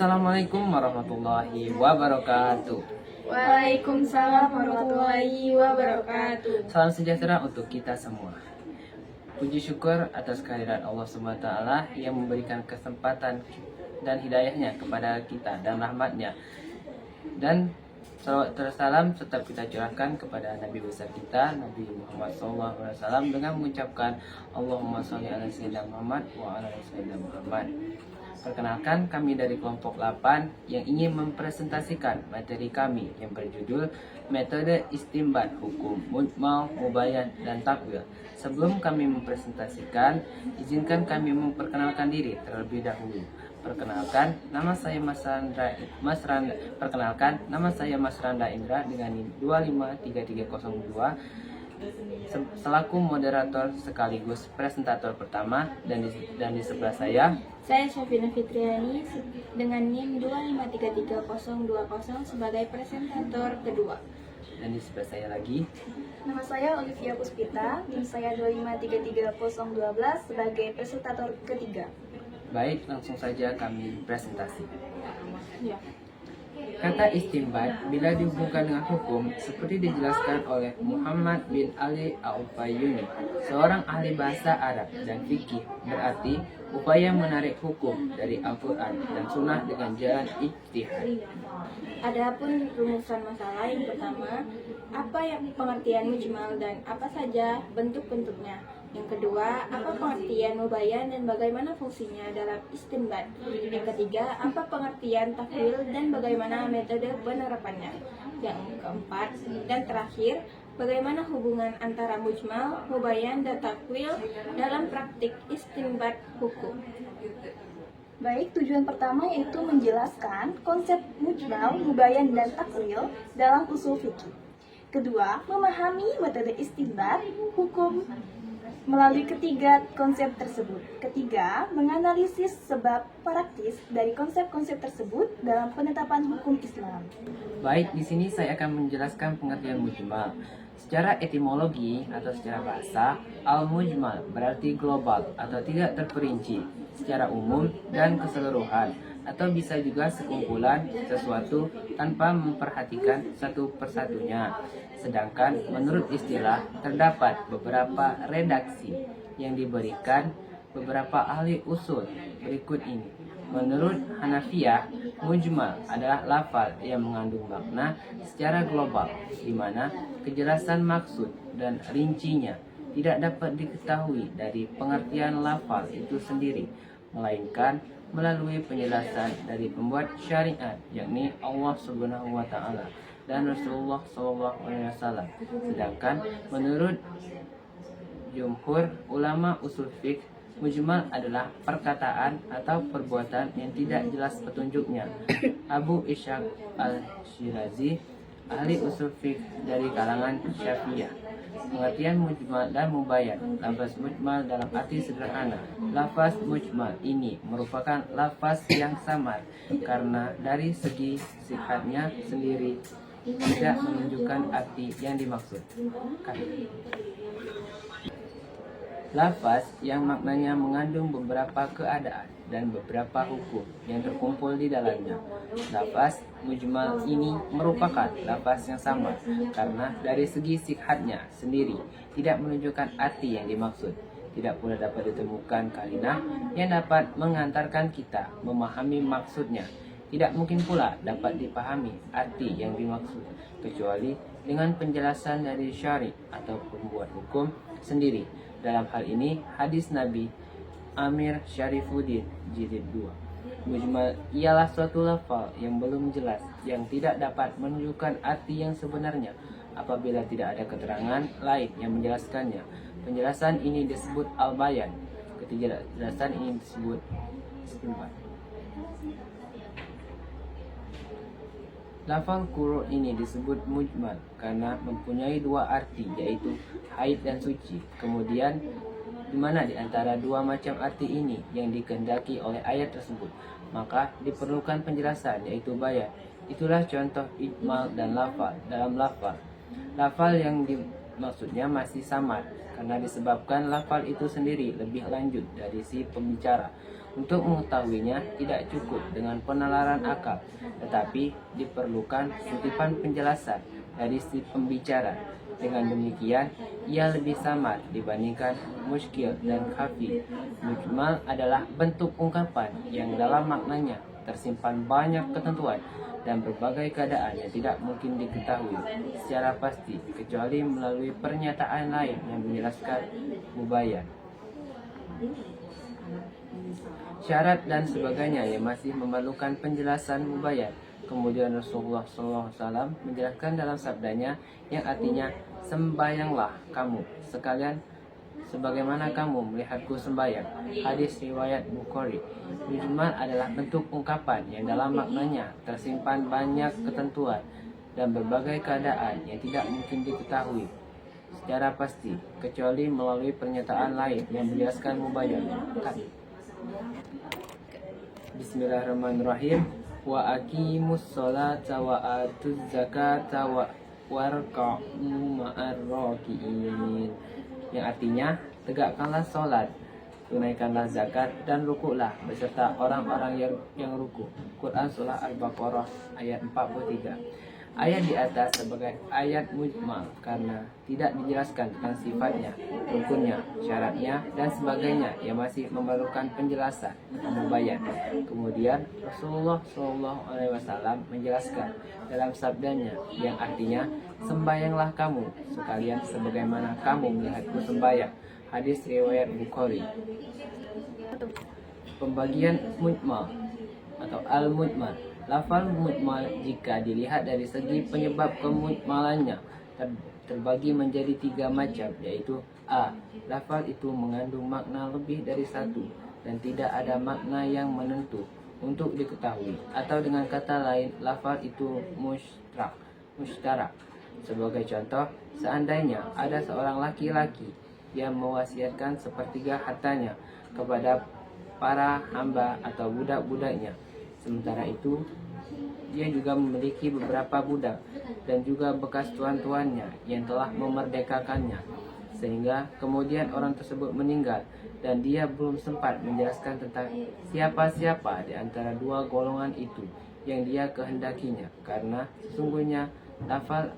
Assalamualaikum warahmatullahi wabarakatuh. Waalaikumsalam warahmatullahi wabarakatuh. Salam sejahtera untuk kita semua. Puji syukur atas kehadiran Allah SWT yang memberikan kesempatan dan hidayahnya kepada kita dan rahmatnya. Dan salawat tersalam tetap kita curahkan kepada Nabi besar kita, Nabi Muhammad SAW, dengan mengucapkan Allahumma sholli ala sayyidina Muhammad wa ala sayyidina Muhammad. Perkenalkan, kami dari kelompok 8 yang ingin mempresentasikan materi kami yang berjudul Metode Istinbat Hukum Mujmal, Mubayyan, dan Takwil. Sebelum kami mempresentasikan, izinkan kami memperkenalkan diri terlebih dahulu. Perkenalkan, nama saya Mas Randa Indra dengan NIM 253302 selaku moderator sekaligus presentator pertama, dan di sebelah saya Syafina Fitriani dengan NIM 25332020 sebagai presentator kedua. dan di sebelah saya lagi. Nama saya Olivia Puspita, NIM saya 25333012 sebagai presentator ketiga. Baik, langsung saja kami presentasi. Ya. Kata istinbat bila dihubungkan dengan hukum seperti dijelaskan oleh Muhammad bin Ali Al-Fayyumi, seorang ahli bahasa Arab dan fikih, berarti upaya menarik hukum dari Al-Quran dan Sunnah dengan jalan ijtihad. Adapun rumusan masalah yang pertama, apa yang pengertian mujmal dan apa saja bentuk-bentuknya. Yang kedua, apa pengertian mubayyan dan bagaimana fungsinya dalam istinbat. Yang ketiga, apa pengertian takwil dan bagaimana metode penerapannya. Yang keempat dan terakhir, bagaimana hubungan antara mujmal, mubayyan, dan takwil dalam praktik istinbat hukum. Baik, tujuan pertama yaitu menjelaskan konsep mujmal, mubayyan, dan takwil dalam usul fikih. Kedua, memahami metode istinbat hukum melalui ketiga konsep tersebut. Ketiga, menganalisis sebab praktis dari konsep-konsep tersebut dalam penetapan hukum Islam. Baik, di sini saya akan menjelaskan pengertian mujmal. Secara etimologi atau secara bahasa, al-mujmal berarti global atau tidak terperinci, secara umum dan keseluruhan, atau bisa juga sekumpulan sesuatu tanpa memperhatikan satu persatunya. Sedangkan menurut istilah terdapat beberapa redaksi yang diberikan beberapa ahli usul berikut ini. Menurut Hanafiyah, mujmal adalah lafal yang mengandung makna secara global, di mana kejelasan maksud dan rincinya tidak dapat diketahui dari pengertian lafal itu sendiri, melainkan melalui penjelasan dari pembuat syariat, yakni Allah Subhanahu wa Ta'ala dan Rasulullah SAW. Sedangkan menurut jumhur ulama usul fiqh, mujmal adalah perkataan atau perbuatan yang tidak jelas petunjuknya. Abu Ishaq al-Shirazi, ahli usul fiqh dari kalangan Syafi'iyah. Pengertian mujmal dan mubayyan. Lafaz mujmal dalam arti sederhana. Lafaz mujmal ini merupakan lafaz yang samar karena dari segi sifatnya sendiri tidak menunjukkan arti yang dimaksud. Lafaz yang maknanya mengandung beberapa keadaan dan beberapa hukum yang terkumpul di dalamnya. Lafaz mujmal ini merupakan lafaz yang sama karena dari segi sihatnya sendiri tidak menunjukkan arti yang dimaksud. Tidak pula dapat ditemukan karinah yang dapat mengantarkan kita memahami maksudnya. Tidak mungkin pula dapat dipahami arti yang dimaksud kecuali dengan penjelasan dari syari atau pembuat hukum sendiri. Dalam hal ini, hadis Nabi Amir Syarifuddin Jilid 2. Mujmal ialah suatu lafal yang belum jelas, yang tidak dapat menunjukkan arti yang sebenarnya apabila tidak ada keterangan lain yang menjelaskannya. Penjelasan ini disebut al-bayan. Ketidakjelasan ini disebut istinbat. Lafal quru' ini disebut mujmal karena mempunyai dua arti, yaitu haid dan suci. Kemudian, di mana di antara dua macam arti ini yang dikehendaki oleh ayat tersebut, maka diperlukan penjelasan, yaitu bayan. Itulah contoh ijmal dan lafal dalam lafal. Lafal yang maksudnya masih samar karena disebabkan lafal itu sendiri lebih lanjut dari si pembicara. Untuk mengetahuinya tidak cukup dengan penalaran akal, tetapi diperlukan kutipan penjelasan dari si pembicara. Dengan demikian, ia lebih samar dibandingkan muskil dan khafi. Mujmal adalah bentuk ungkapan yang dalam maknanya tersimpan banyak ketentuan dan berbagai keadaan yang tidak mungkin diketahui secara pasti kecuali melalui pernyataan lain yang menjelaskan mubayyan, syarat dan sebagainya yang masih memerlukan penjelasan mubayyan. Kemudian Rasulullah SAW menjelaskan dalam sabdanya yang artinya, sembayanglah kamu sekalian sebagaimana kamu melihatku sembayang. Hadis riwayat Bukhari. Mujmal adalah bentuk ungkapan yang dalam maknanya tersimpan banyak ketentuan dan berbagai keadaan yang tidak mungkin diketahui secara pasti kecuali melalui pernyataan lain yang menjelaskan mubayyan. Bismillahirrahmanirrahim. Wa aqimus sholata wa atuz zakata warka'u ma'ar raki'in, yang artinya tegakkanlah sholat, tunaikanlah zakat dan rukuklah beserta orang-orang yang ruku. Quran Surah Al-Baqarah ayat 43. Ayat di atas sebagai ayat mujmal karena tidak dijelaskan tentang sifatnya, rukunnya, syaratnya, dan sebagainya yang masih memerlukan penjelasan atau mubayyan. Kemudian Rasulullah SAW menjelaskan dalam sabdanya yang artinya, sembayanglah kamu sekalian sebagaimana kamu melihatku sembayang. Hadis riwayat Bukhari. Pembagian mujmal atau al-mujmal. Lafal mujmal jika dilihat dari segi penyebab kemujmalannya terbagi menjadi 3 macam, yaitu A. Lafal itu mengandung makna lebih dari satu dan tidak ada makna yang menentu untuk diketahui, atau dengan kata lain lafal itu mushtarak. Sebagai contoh, seandainya ada seorang laki-laki yang mewasiatkan sepertiga hartanya kepada para hamba atau budak-budaknya, sementara itu dia juga memiliki beberapa budak dan juga bekas tuan-tuannya yang telah memerdekakannya, sehingga kemudian orang tersebut meninggal dan dia belum sempat menjelaskan tentang siapa-siapa di antara dua golongan itu yang dia kehendakinya, karena sesungguhnya lafal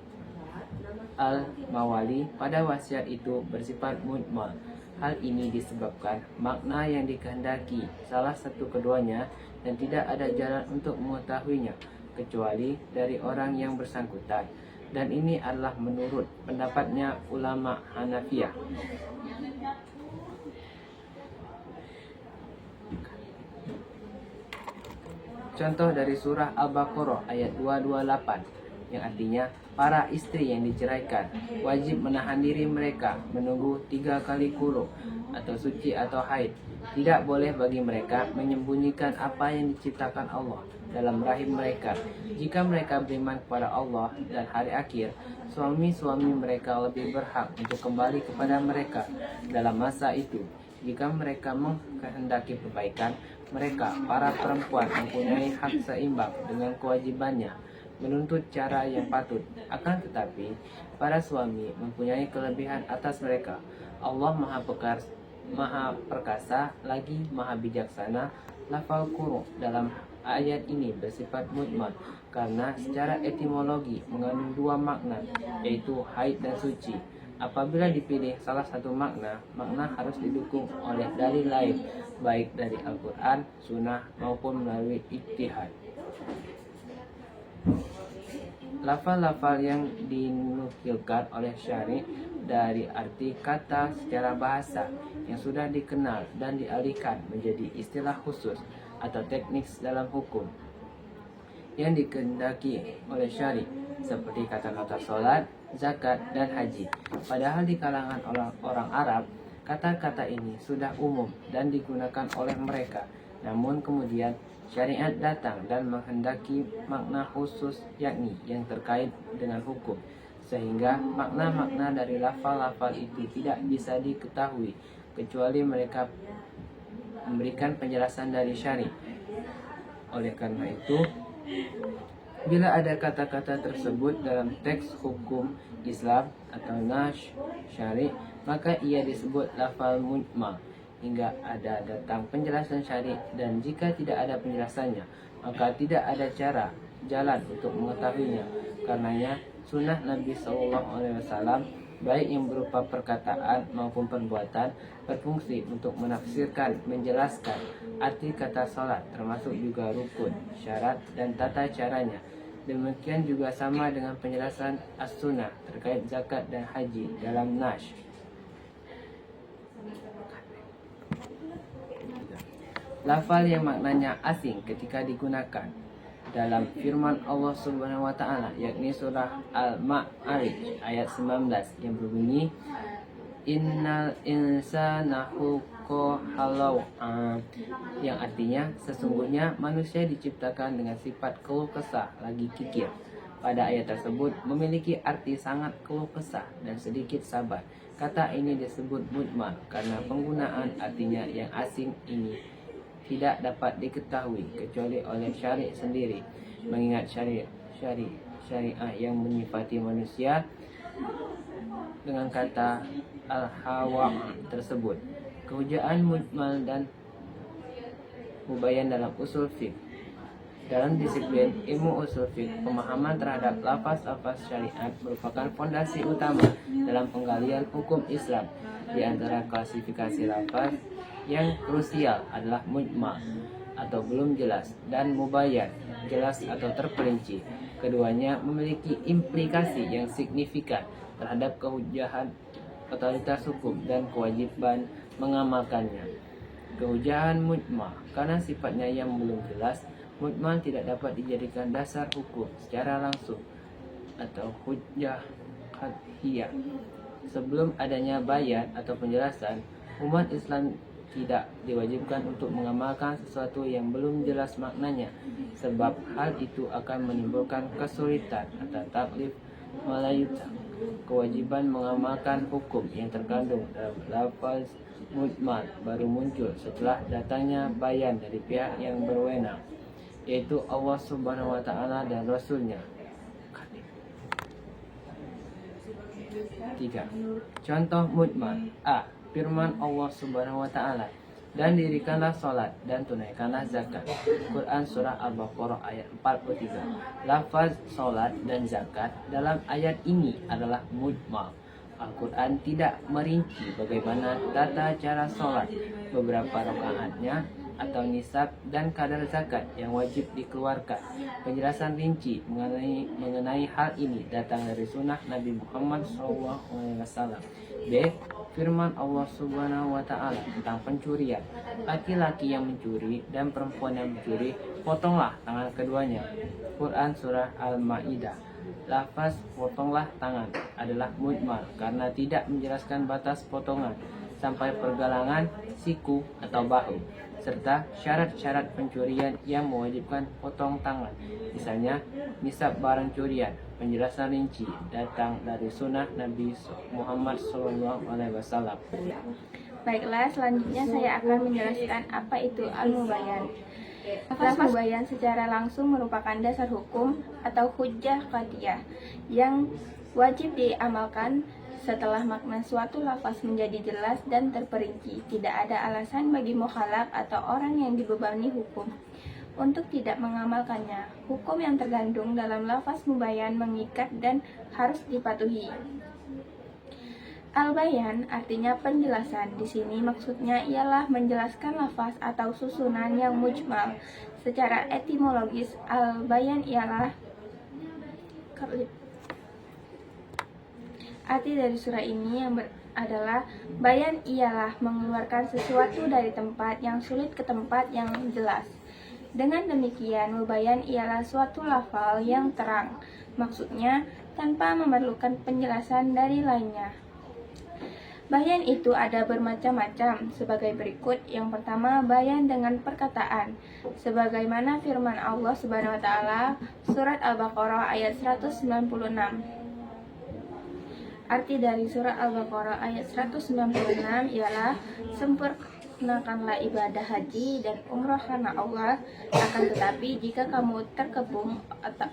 al-mawali pada wasiat itu bersifat mujmal. Hal ini disebabkan makna yang dikehendaki salah satu keduanya dan tidak ada jalan untuk mengetahuinya kecuali dari orang yang bersangkutan, dan ini adalah menurut pendapatnya ulama Hanafiyah. Contoh dari surah Al-Baqarah ayat 228 yang artinya, para istri yang diceraikan wajib menahan diri mereka menunggu 3 kali kuruk atau suci atau haid. Tidak boleh bagi mereka menyembunyikan apa yang diciptakan Allah dalam rahim mereka. Jika mereka beriman kepada Allah dan hari akhir, suami-suami mereka lebih berhak untuk kembali kepada mereka dalam masa itu. Jika mereka menghendaki perbaikan, mereka, para perempuan, mempunyai hak seimbang dengan kewajibannya menuntut cara yang patut. Akan tetapi, para suami mempunyai kelebihan atas mereka. Allah Maha Perkasa lagi Maha Bijaksana. Lafal quru dalam ayat ini bersifat mujmal karena secara etimologi mengandung 2 makna, yaitu haid dan suci. Apabila dipilih salah satu makna, makna harus didukung oleh dalil lain, baik dari Al-Quran, Sunnah maupun melalui ijtihad. Lafal-lafal yang dinukilkan oleh syari dari arti kata secara bahasa yang sudah dikenal dan dialihkan menjadi istilah khusus atau teknik dalam hukum yang dikehendaki oleh syari, seperti kata-kata sholat, zakat, dan haji. Padahal di kalangan orang Arab, kata-kata ini sudah umum dan digunakan oleh mereka. Namun kemudian syariat datang dan menghendaki makna khusus, yakni yang terkait dengan hukum, sehingga makna-makna dari lafal-lafal itu tidak bisa diketahui kecuali mereka memberikan penjelasan dari syari. Oleh karena itu, Bila ada kata-kata tersebut dalam teks hukum Islam atau nas syari, maka ia disebut lafal mujmal hingga ada datang penjelasan syari, dan jika tidak ada penjelasannya, maka tidak ada jalan untuk mengetahuinya. Karenanya sunnah Nabi SAW baik yang berupa perkataan maupun perbuatan berfungsi untuk menafsirkan, menjelaskan arti kata salat, termasuk juga rukun, syarat, dan tata caranya. Demikian juga sama dengan penjelasan as-sunnah terkait zakat dan haji dalam nas. Lafal yang maknanya asing ketika digunakan dalam firman Allah Subhanahu wa taala, yakni surah Al-Ma'arij ayat 19 yang berbunyi innal insana halau, yang artinya sesungguhnya manusia diciptakan dengan sifat keluh kesah lagi kikir. Pada ayat tersebut memiliki arti sangat keluh kesah dan sedikit sabar. Kata ini disebut mujmal karena penggunaan artinya yang asing ini tidak dapat diketahui kecuali oleh syari' sendiri, mengingat syariah yang menyifati manusia dengan kata al-hawa tersebut. Kehujaan mujmal dan mubayyan dalam usul fiqh. Dalam disiplin ilmu usul fiqh, pemahaman terhadap lafaz-lafaz syariat merupakan fondasi utama dalam penggalian hukum Islam. Di antara klasifikasi lafaz yang krusial adalah mujmal atau belum jelas dan mubayyan, jelas atau terperinci. Keduanya memiliki implikasi yang signifikan terhadap kehujahan otoritas hukum dan kewajiban mengamalkannya. Kehujahan mujmal karena sifatnya yang belum jelas, mujmal tidak dapat dijadikan dasar hukum secara langsung atau hujjah qat'iyah. Sebelum adanya bayan atau penjelasan, umat Islam tidak diwajibkan untuk mengamalkan sesuatu yang belum jelas maknanya, sebab hal itu akan menimbulkan kesulitan atau taklif melayutkan. Kewajiban mengamalkan hukum yang terkandung dalam lafaz mujmal baru muncul setelah datangnya bayan dari pihak yang berwenang, yaitu Allah Subhanahu wa taala dan Rasulnya. 3. Contoh mujmal. A. Firman Allah Subhanahu wa taala, dan dirikanlah salat dan tunaikanlah zakat. Quran surah Al-Baqarah ayat 43. Lafaz salat dan zakat dalam ayat ini adalah mujmal. Al-Quran tidak merinci bagaimana tata cara salat, beberapa rakaatnya atau nisab dan kadar zakat yang wajib dikeluarkan. Penjelasan rinci mengenai hal ini datang dari sunnah Nabi Muhammad SAW. B. Firman Allah Subhanahu wa taala tentang pencurian. Laki-laki yang mencuri dan perempuan yang mencuri, potonglah tangan keduanya. Quran surah Al-Maidah. Lafaz potonglah tangan adalah mujmal karena tidak menjelaskan batas potongan sampai pergelangan, siku atau bahu, serta syarat-syarat pencurian yang mewajibkan potong tangan. Misalnya, nisab barang curian. Penjelasan rinci datang dari sunnah Nabi Muhammad SAW. Baiklah, selanjutnya saya akan menjelaskan apa itu al-mubayyan. Lafaz mubayyan secara langsung merupakan dasar hukum atau hujjah qat'iyah yang wajib diamalkan setelah makna suatu lafaz menjadi jelas dan terperinci. Tidak ada alasan bagi mukhalaf atau orang yang dibebani hukum untuk tidak mengamalkannya. Hukum yang tergandung dalam lafaz mubayyan mengikat dan harus dipatuhi. Al-bayan artinya penjelasan. Di sini maksudnya ialah menjelaskan lafaz atau susunan yang mujmal. Secara etimologis, al-bayan ialah arti dari surah ini adalah bayan ialah mengeluarkan sesuatu dari tempat yang sulit ke tempat yang jelas. Dengan demikian, mubayyan ialah suatu lafal yang terang, maksudnya tanpa memerlukan penjelasan dari lainnya. Bayan itu ada bermacam-macam sebagai berikut. Yang pertama, bayan dengan perkataan, sebagaimana firman Allah Subhanahu wa taala surat Al-Baqarah ayat 196. Arti dari surat Al-Baqarah ayat 196 ialah Laksanakanlah ibadah haji dan umroh karena Allah. Akan tetapi jika kamu terkepung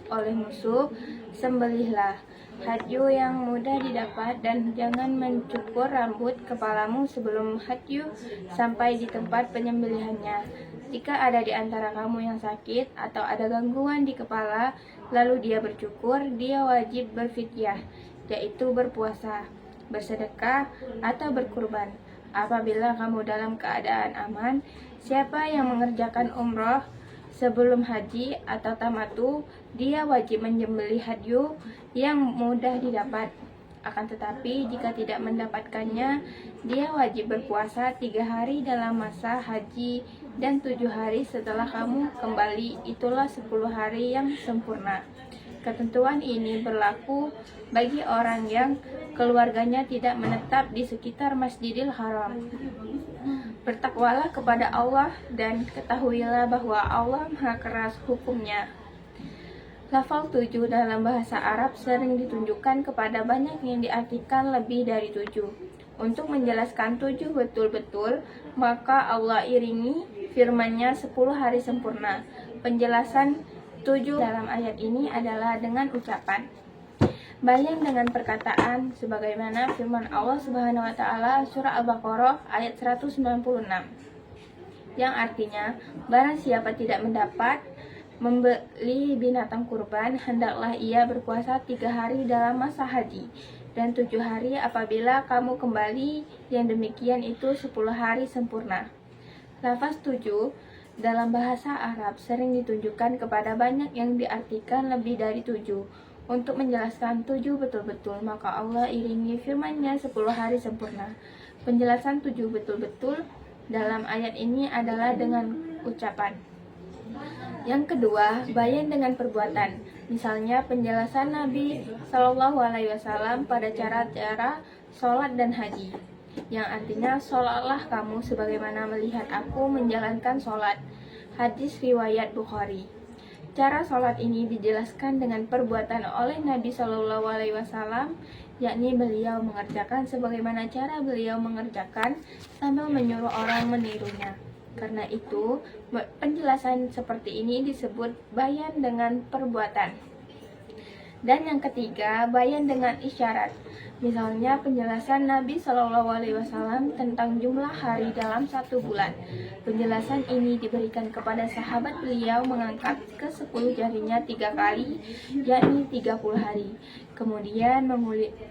oleh musuh, sembelihlah hadyu yang mudah didapat dan jangan mencukur rambut kepalamu sebelum hadyu sampai di tempat penyembelihannya. Jika ada di antara kamu yang sakit atau ada gangguan di kepala, lalu dia bercukur, dia wajib berfidyah, yaitu berpuasa, bersedekah, atau berkurban. Apabila kamu dalam keadaan aman, siapa yang mengerjakan umroh sebelum haji atau tamatu, dia wajib menyembelih hadyu yang mudah didapat. Akan tetapi jika tidak mendapatkannya, dia wajib berpuasa 3 hari dalam masa haji dan 7 hari setelah kamu kembali, itulah 10 hari yang sempurna. Ketentuan ini berlaku bagi orang yang keluarganya tidak menetap di sekitar Masjidil Haram. Bertakwalah kepada Allah dan ketahuilah bahwa Allah Maha keras hukumnya. Lafal 7 dalam bahasa Arab sering ditunjukkan kepada banyak yang diartikan lebih dari 7. Untuk menjelaskan 7 betul-betul, maka Allah iringi firman-Nya 10 hari sempurna. Penjelasan 7 dalam ayat ini adalah dengan ucapan bayan dengan perkataan sebagaimana firman Allah Subhanahu wa taala surah Al-Baqarah ayat 196 yang artinya barang siapa tidak mendapat membeli binatang kurban, hendaklah ia berpuasa 3 hari dalam masa haji dan 7 hari apabila kamu kembali, yang demikian itu 10 hari sempurna. Lafaz 7 dalam bahasa Arab sering ditunjukkan kepada banyak yang diartikan lebih dari 7. Untuk menjelaskan 7 betul-betul, maka Allah iringi firman-Nya 10 hari sempurna. Penjelasan 7 betul-betul dalam ayat ini adalah dengan ucapan. Yang kedua, bayan dengan perbuatan. Misalnya penjelasan Nabi Shallallahu Alaihi Wasallam pada cara-cara sholat dan haji, yang artinya sholatlah kamu sebagaimana melihat aku menjalankan sholat. Hadis riwayat Bukhari. Cara sholat ini dijelaskan dengan perbuatan oleh Nabi Shallallahu Alaihi Wasallam, yakni beliau mengerjakan sebagaimana cara beliau mengerjakan sambil menyuruh orang menirunya. Karena itu, penjelasan seperti ini disebut bayan dengan perbuatan. Dan yang ketiga, bayan dengan isyarat. Misalnya penjelasan Nabi Shallallahu Alaihi Wasallam tentang jumlah hari dalam 1 bulan. Penjelasan ini diberikan kepada sahabat beliau mengangkat ke 10 jarinya 3 kali, yakni 30 hari. Kemudian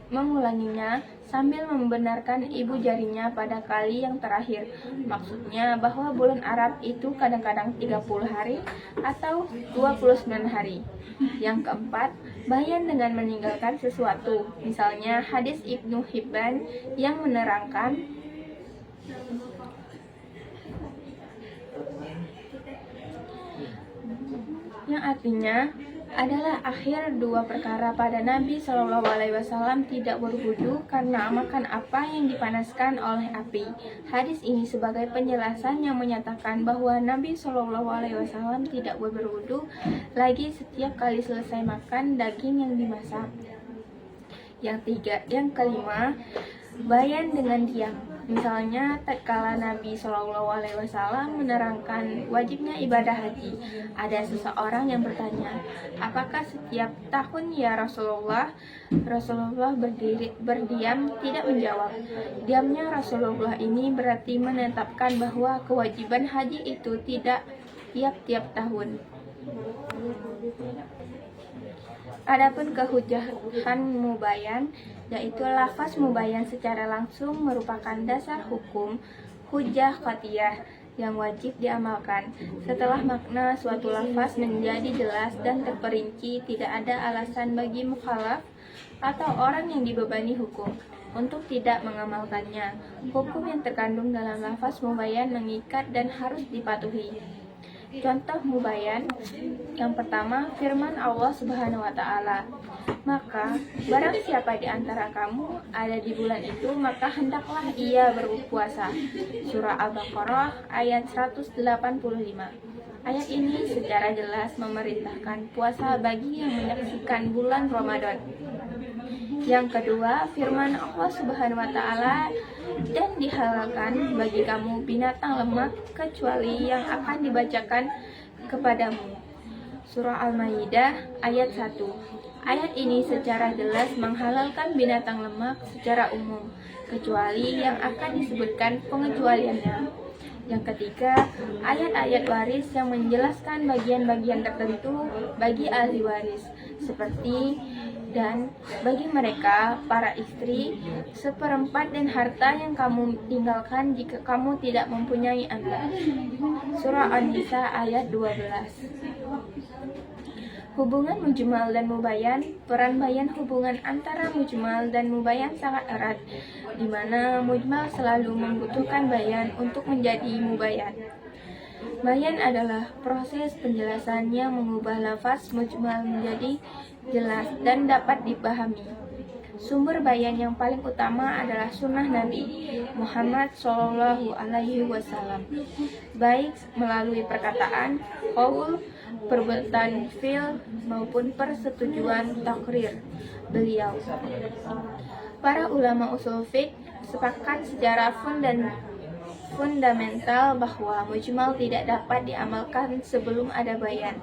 mengulanginya sambil membenarkan ibu jarinya pada kali yang terakhir. Maksudnya bahwa bulan Arab itu kadang-kadang 30 hari atau 29 hari. Yang keempat, bayan dengan meninggalkan sesuatu. Misalnya hadis Ibnu Hibban yang menerangkan yang artinya adalah akhir 2 perkara pada Nabi Shallallahu Alaihi Wasallam tidak berwudu karena makan apa yang dipanaskan oleh api. Hadis ini sebagai penjelasan yang menyatakan bahwa Nabi Shallallahu Alaihi Wasallam tidak berwudu lagi setiap kali selesai makan daging yang dimasak. Yang kelima, bayan dengan diam. Misalnya, tatkala Nabi Shallallahu Alaihi Wasallam menerangkan wajibnya ibadah haji, ada seseorang yang bertanya, apakah setiap tahun ya Rasulullah? Rasulullah berdiam, tidak menjawab. Diamnya Rasulullah ini berarti menetapkan bahwa kewajiban haji itu tidak tiap-tiap tahun. Adapun kehujahan mubayan, yaitu lafaz mubayan secara langsung merupakan dasar hukum hujah qat'iyah yang wajib diamalkan. Setelah makna suatu lafaz menjadi jelas dan terperinci, tidak ada alasan bagi mukhalaf atau orang yang dibebani hukum untuk tidak mengamalkannya. Hukum yang terkandung dalam lafaz mubayan mengikat dan harus dipatuhi. Contoh mubayan yang pertama, firman Allah Subhanahu wa taala, maka barang siapa di antara kamu ada di bulan itu, maka hendaklah ia berpuasa. Surah Al-Baqarah ayat 185. Ayat ini secara jelas memerintahkan puasa bagi yang menyaksikan bulan Ramadan. Yang kedua, firman Allah Subhanahu wa taala dan dihalalkan bagi kamu binatang lemah kecuali yang akan dibacakan kepadamu. Surah Al-Maidah ayat 1. Ayat ini secara jelas menghalalkan binatang lemak secara umum, kecuali yang akan disebutkan pengecualiannya. Yang ketiga, ayat-ayat waris yang menjelaskan bagian-bagian tertentu bagi ahli waris, seperti dan bagi mereka, para istri, seperempat dan harta yang kamu tinggalkan jika kamu tidak mempunyai anak. Surah An-Nisa ayat 12. Hubungan mujmal dan mubayan. Peran bayan hubungan antara mujmal dan mubayan sangat erat, di mana mujmal selalu membutuhkan bayan untuk menjadi mubayan. Bayan adalah proses penjelasan yang mengubah lafaz mujmal menjadi jelas dan dapat dipahami. Sumber bayan yang paling utama adalah sunnah Nabi Muhammad SAW, baik melalui perkataan, qaul, perbuatan fil maupun persetujuan takrir beliau. Para ulama usul fiqh sepakat secara fundamental bahwa mujmal tidak dapat diamalkan sebelum ada bayan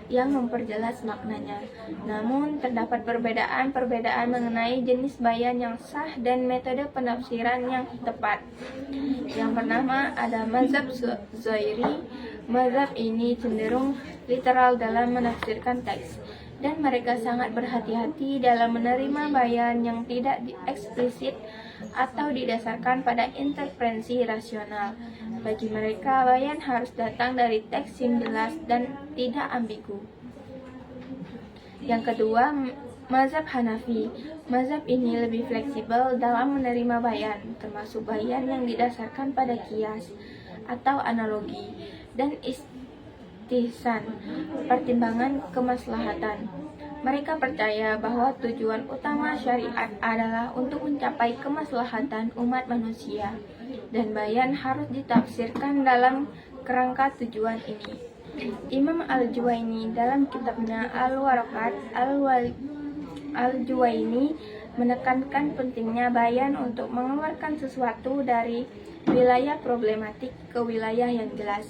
yang memperjelas maknanya. Namun terdapat perbedaan mengenai jenis bayan yang sah dan metode penafsiran yang tepat. Yang pertama ada mazhab Zairi. Mazhab ini cenderung literal dalam menafsirkan teks, dan mereka sangat berhati-hati dalam menerima bayan yang tidak eksplisit atau didasarkan pada intervensi rasional. Bagi mereka, bayan harus datang dari teks yang jelas dan tidak ambigu. Yang kedua, mazhab Hanafi. Mazhab ini lebih fleksibel dalam menerima bayan, termasuk bayan yang didasarkan pada kias atau analogi dan istihsan, pertimbangan kemaslahatan. Mereka percaya bahwa tujuan utama syariat adalah untuk mencapai kemaslahatan umat manusia, dan bayan harus ditafsirkan dalam kerangka tujuan ini. Imam Al-Juwaini dalam kitabnya Al-Warakat Al-Juwaini menekankan pentingnya bayan untuk mengeluarkan sesuatu dari wilayah problematik ke wilayah yang jelas.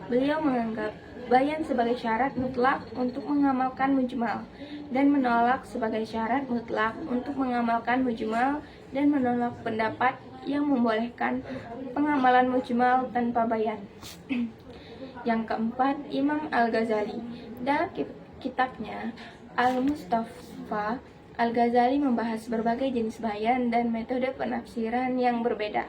Beliau menganggap bayan sebagai syarat mutlak untuk mengamalkan mujmal, dan menolak sebagai syarat mutlak untuk mengamalkan mujmal, dan menolak pendapat yang membolehkan pengamalan mujmal tanpa bayan. Yang keempat, Imam Al-Ghazali. Dalam kitabnya Al-Mustafa, Al-Ghazali membahas berbagai jenis bayan dan metode penafsiran yang berbeda.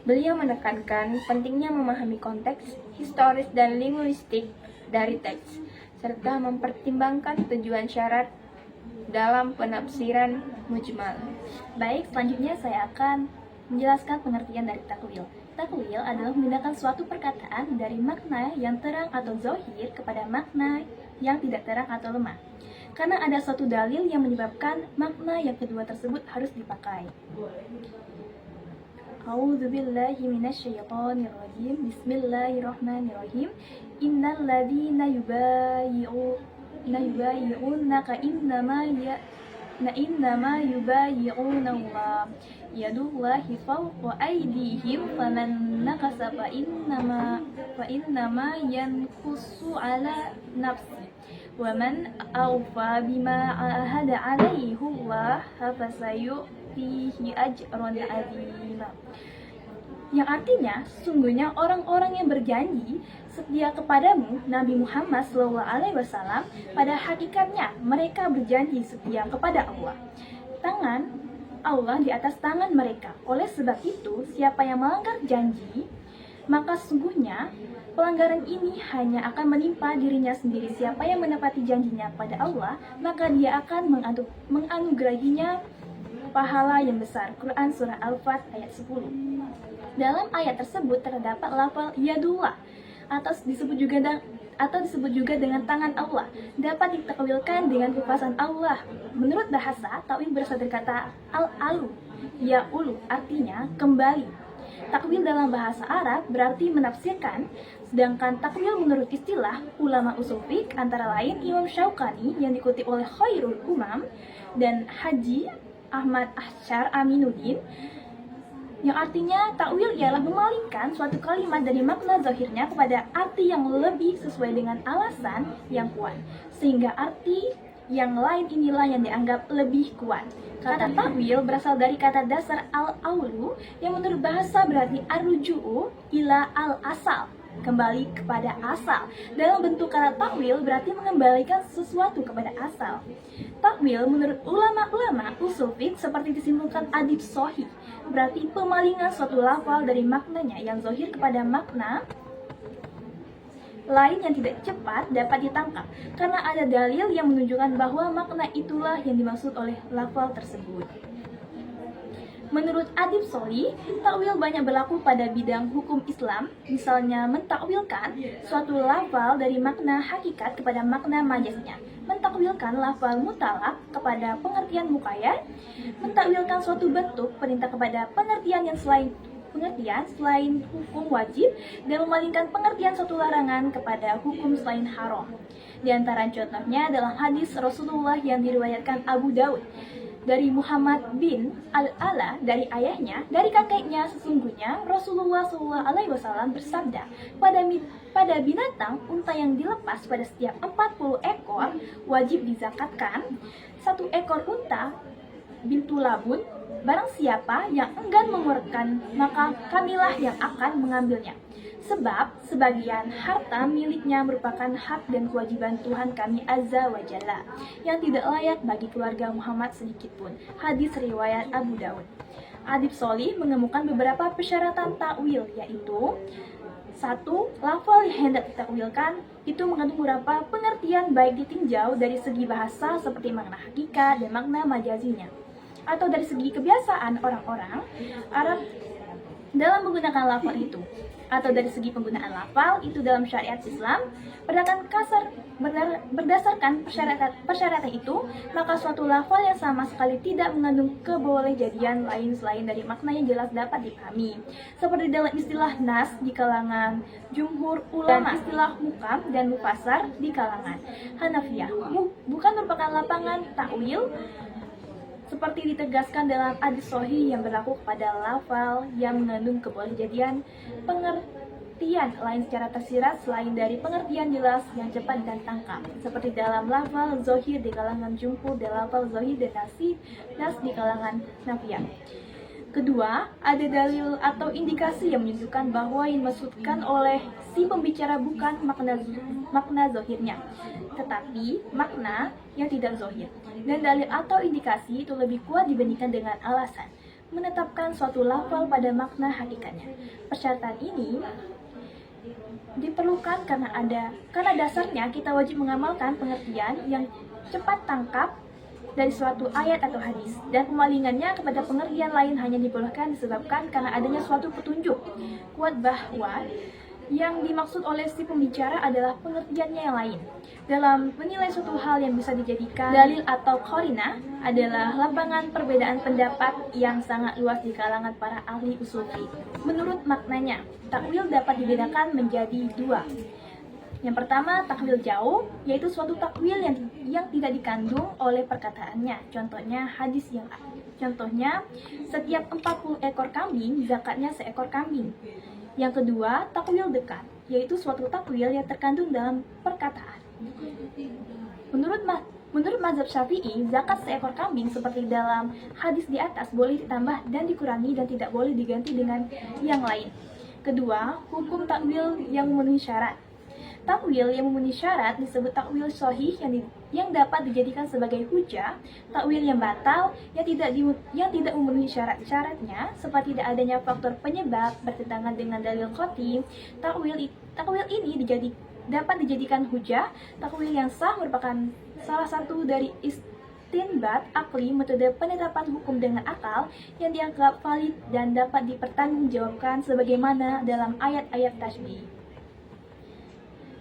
Beliau menekankan pentingnya memahami konteks, historis, dan linguistik dari teks, serta mempertimbangkan tujuan syarat dalam penafsiran mujmal. Baik, selanjutnya saya akan menjelaskan pengertian dari takwil. Takwil adalah memindahkan suatu perkataan dari makna yang terang atau zahir kepada makna yang tidak terang atau lemah, karena ada suatu dalil yang menyebabkan makna yang kedua tersebut harus dipakai. A'udzu billahi minasyaitonir rajim. Bismillahirrahmanirrahim. Innal ladzina yubayyi'unaka innama yubayyi'una Allah yadullahi fawqa aydihim faman nakasa fa innama yanqusu ala nafsi wa man awfa bima ahada alaihi Allah fasayu'tihi ajran 'azima. Yang artinya, sungguhnya orang-orang yang berjanji setia kepadamu, Nabi Muhammad SAW, pada hakikatnya mereka berjanji setia kepada Allah. Tangan Allah di atas tangan mereka. Oleh sebab itu, siapa yang melanggar janji, maka sesungguhnya pelanggaran ini hanya akan menimpa dirinya sendiri. Siapa yang menepati janjinya pada Allah, maka dia akan menganugerahinya pahala yang besar. Quran Surah Al-Fat ayat 10. Dalam ayat tersebut terdapat lafal yadullah atau disebut juga dengan tangan Allah. Dapat ditakwilkan dengan perkataan Allah. Menurut bahasa, takwil berasal dari kata al-alu, ya'ulu, artinya kembali. Takwil dalam bahasa Arab berarti menafsirkan, sedangkan takwil menurut istilah ulama usul fiqh antara lain Imam Syaukani yang dikutip oleh Khairul Umam dan Haji Ahmad Ahsyar Aminuddin yang artinya takwil ialah memalingkan suatu kalimat dari makna zahirnya kepada arti yang lebih sesuai dengan alasan yang kuat, sehingga arti yang lain inilah yang dianggap lebih kuat. Kata takwil berasal dari kata dasar al-aulu yang menurut bahasa berarti ar-ruju'u ila al-asal, kembali kepada asal. Dalam bentuk kata takwil berarti mengembalikan sesuatu kepada asal. Takwil menurut ulama-ulama usul fiqh seperti disimpulkan Adib Sohi berarti pemalingan suatu lafal dari maknanya yang zahir kepada makna lain yang tidak cepat dapat ditangkap, karena ada dalil yang menunjukkan bahwa makna itulah yang dimaksud oleh lafal tersebut. Menurut Adib Soli, takwil banyak berlaku pada bidang hukum Islam, misalnya mentakwilkan suatu lafal dari makna hakikat kepada makna majaznya, mentakwilkan lafal mutalak kepada pengertian muqayyad, mentakwilkan suatu bentuk perintah kepada pengertian yang selain hukum wajib, dan memalingkan pengertian suatu larangan kepada hukum selain haram. Di antara contohnya dalam hadis Rasulullah yang diriwayatkan Abu Daud dari Muhammad bin Al-Ala dari ayahnya, dari kakeknya, sesungguhnya Rasulullah SAW bersabda, pada binatang unta yang dilepas pada setiap 40 ekor wajib dizakatkan 1 ekor unta bintu labun. Barang siapa yang enggan mengeluarkan, maka kamilah yang akan mengambilnya. Sebab sebagian harta miliknya merupakan hak dan kewajiban Tuhan kami Azza wa Jalla yang tidak layak bagi keluarga Muhammad sedikit pun. Hadis riwayat Abu Daud. Adib Solih mengemukakan beberapa persyaratan takwil, yaitu 1. Lafal yang hendak ditakwilkan itu mengandung beberapa pengertian baik ditinjau dari segi bahasa seperti makna hakikat dan makna majazinya, atau dari segi kebiasaan orang-orang Arab dalam menggunakan lafal itu, atau dari segi penggunaan lafal itu dalam syariat Islam. Berdasarkan persyaratan itu, maka suatu lafal yang sama sekali tidak mengandung kebolehjadian lain selain dari makna yang jelas dapat dipahami, seperti dalam istilah nas di kalangan jumhur ulama dan istilah hukam dan mufassar di kalangan Hanafiyah bukan merupakan lapangan takwil seperti ditegaskan dalam hadis sahih yang berlaku kepada lafal yang mengandung kebolehjadian pengertian lain secara tersirat selain dari pengertian jelas yang cepat dan tangkap, seperti dalam lafal zahir di kalangan jumhur dan lafal zahir dan nas di kalangan nafiyah. Kedua, ada dalil atau indikasi yang menunjukkan bahwa yang dimaksudkan oleh si pembicara bukan makna zahirnya, tetapi makna yang tidak zahir. Dan dalil atau indikasi itu lebih kuat dibandingkan dengan alasan menetapkan suatu lafal pada makna hakikatnya. Persyaratan ini diperlukan karena dasarnya kita wajib mengamalkan pengertian yang cepat tangkap dari suatu ayat atau hadis, dan pemalingannya kepada pengertian lain hanya dibolehkan disebabkan karena adanya suatu petunjuk kuat bahwa yang dimaksud oleh si pembicara adalah pengertiannya yang lain. Dalam menilai suatu hal yang bisa dijadikan dalil atau qarinah adalah lapangan perbedaan pendapat yang sangat luas di kalangan para ahli usul fiqh. Menurut maknanya, takwil dapat dibedakan menjadi 2. Yang pertama, takwil jauh, yaitu suatu takwil yang tidak dikandung oleh perkataannya. Contohnya setiap 40 ekor kambing, zakatnya seekor kambing. Yang kedua, takwil dekat, yaitu suatu takwil yang terkandung dalam perkataan. Menurut mazhab Syafi'i, zakat seekor kambing seperti dalam hadis di atas boleh ditambah dan dikurangi dan tidak boleh diganti dengan yang lain. Kedua, hukum takwil yang memenuhi syarat. Takwil yang memenuhi syarat disebut takwil sahih yang dapat dijadikan sebagai hujah. Takwil yang batal yang tidak memenuhi syaratnya seperti tidak adanya faktor penyebab bertentangan dengan dalil qat'i. Takwil ini dapat dijadikan hujah. Takwil yang sah merupakan salah satu dari istinbat akli, metode penetapan hukum dengan akal yang dianggap valid dan dapat dipertanggungjawabkan sebagaimana dalam ayat-ayat tasbih.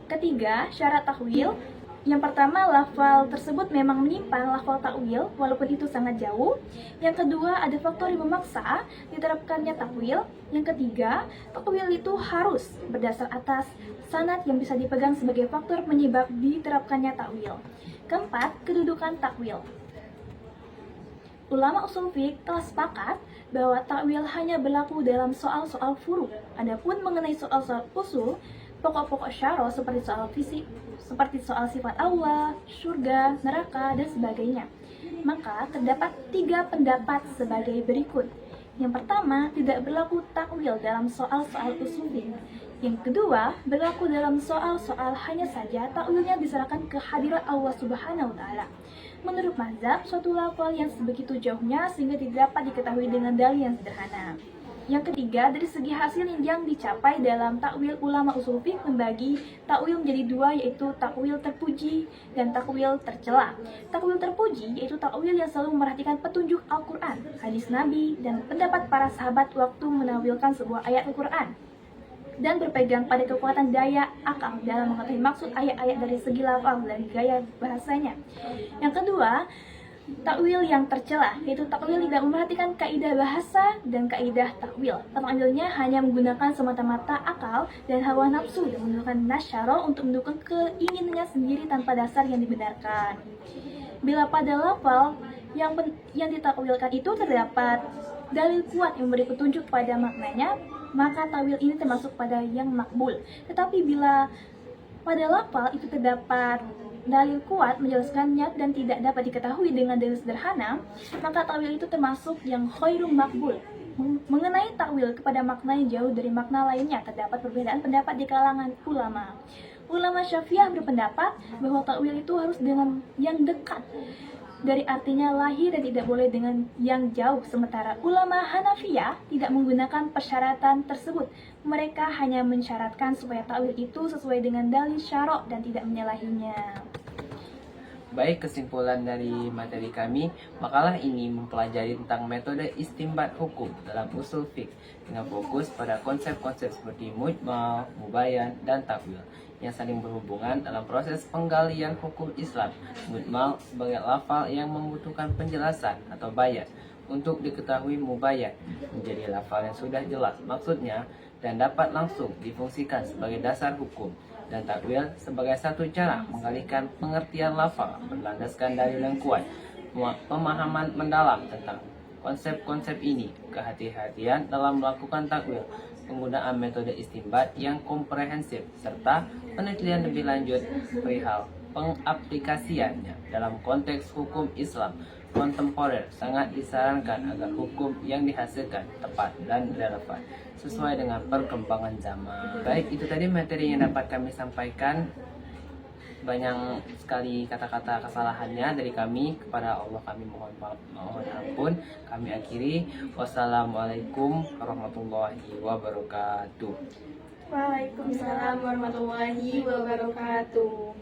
Ketiga, syarat takwil. Yang pertama, lafal tersebut memang menyimpan lafal takwil walaupun itu sangat jauh. Yang kedua, ada faktor yang memaksa diterapkannya takwil. Yang ketiga, takwil itu harus berdasar atas sanad yang bisa dipegang sebagai faktor penyebab diterapkannya takwil. Keempat, kedudukan takwil. Ulama usul fiqh telah sepakat bahwa takwil hanya berlaku dalam soal-soal furu. Adapun mengenai soal-soal usul, pokok-pokok syarah seperti soal fisik, seperti soal sifat Allah, surga, neraka, dan sebagainya, maka terdapat 3 pendapat sebagai berikut. Yang pertama, tidak berlaku takwil dalam soal-soal usul fiqh. Yang kedua, berlaku dalam soal-soal hanya saja takwilnya diserahkan ke hadirat Allah Subhanahu wa taala. Menurut mazhab, suatu lafal yang sebegitu jauhnya sehingga tidak dapat diketahui dengan dalil yang sederhana. Yang ketiga, dari segi hasil yang dicapai dalam takwil, ulama usul fiqh membagi takwil menjadi 2, yaitu takwil terpuji dan takwil tercela. Takwil terpuji yaitu takwil yang selalu memperhatikan petunjuk Al-Quran, hadis Nabi, dan pendapat para sahabat waktu menawilkan sebuah ayat Al-Quran, dan berpegang pada kekuatan daya akal dalam mengetahui maksud ayat-ayat dari segi lafal dan gaya bahasanya. Yang kedua, takwil yang tercela, yaitu takwil tidak memperhatikan kaidah bahasa dan kaidah takwil. Takwilnya hanya menggunakan semata-mata akal dan hawa nafsu dan menggunakan nas syara untuk mendukung keinginannya sendiri tanpa dasar yang dibenarkan. Bila pada lafal yang ditakwilkan itu terdapat dalil kuat yang memberi petunjuk pada maknanya, maka takwil ini termasuk pada yang makbul. Tetapi bila pada lafal itu terdapat dalil kuat menjelaskannya dan tidak dapat diketahui dengan dalil sederhana, maka takwil itu termasuk yang khairum makbul. Mengenai takwil kepada makna yang jauh dari makna lainnya, terdapat perbedaan pendapat di kalangan ulama. Ulama Syafi'iyah berpendapat bahwa takwil itu harus dengan yang dekat dari artinya lahir dan tidak boleh dengan yang jauh. Sementara ulama Hanafiyah tidak menggunakan persyaratan tersebut. Mereka hanya mensyaratkan supaya takwil itu sesuai dengan dalil syara' dan tidak menyalahinya. Baik, kesimpulan dari materi kami, makalah ini mempelajari tentang metode istinbat hukum dalam usul fiqh dengan fokus pada konsep-konsep seperti mujmal, mubayan, dan takwil yang saling berhubungan dalam proses penggalian hukum Islam. Mujmal sebagai lafal yang membutuhkan penjelasan atau bayan. Untuk diketahui mubayan menjadi lafal yang sudah jelas maksudnya dan dapat langsung difungsikan sebagai dasar hukum. Dan takwil sebagai satu cara mengalihkan pengertian lafal berlandaskan dalil yang kuat. Pemahaman mendalam tentang konsep-konsep ini, kehati-hatian dalam melakukan takwil, penggunaan metode istinbat yang komprehensif, serta penelitian lebih lanjut perihal pengaplikasiannya dalam konteks hukum Islam kontemporer sangat disarankan agar hukum yang dihasilkan tepat dan relevan sesuai dengan perkembangan zaman. Baik, itu tadi materi yang dapat kami sampaikan. Banyak sekali kata-kata kesalahannya dari kami, kepada Allah kami mohon maaf, mohon ampun. Kami akhiri. Wassalamualaikum warahmatullahi wabarakatuh. Waalaikumsalam warahmatullahi wabarakatuh.